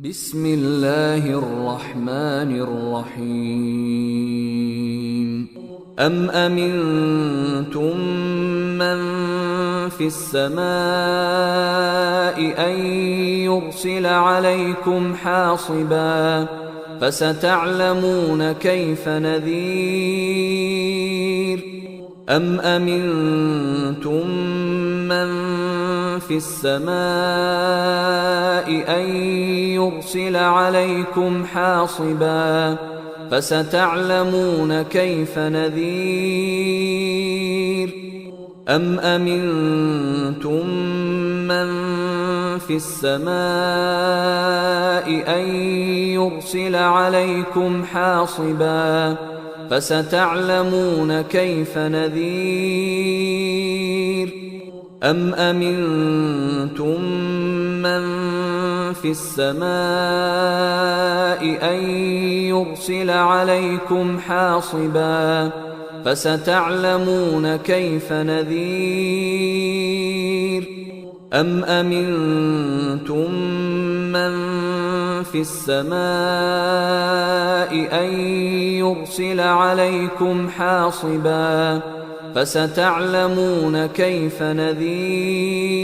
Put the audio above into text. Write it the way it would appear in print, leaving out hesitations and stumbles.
بسم الله الرحمن الرحيم أم أمنتم من في السماء أن يرسل عليكم حاصبا فستعلمون كيف نذير أم أمنتم من في السماء أن يرسل عليكم حاصبا فستعلمون كيف نذير أم أمنتم من في السماء أن يرسل عليكم حاصبا فستعلمون كيف نذير أم أمنتم من في السماء أن يرسل عليكم حاصبا فستعلمون كيف نذير أم أمنتم من في السماء أن يرسل عليكم حاصبا فستعلمون كيف نذير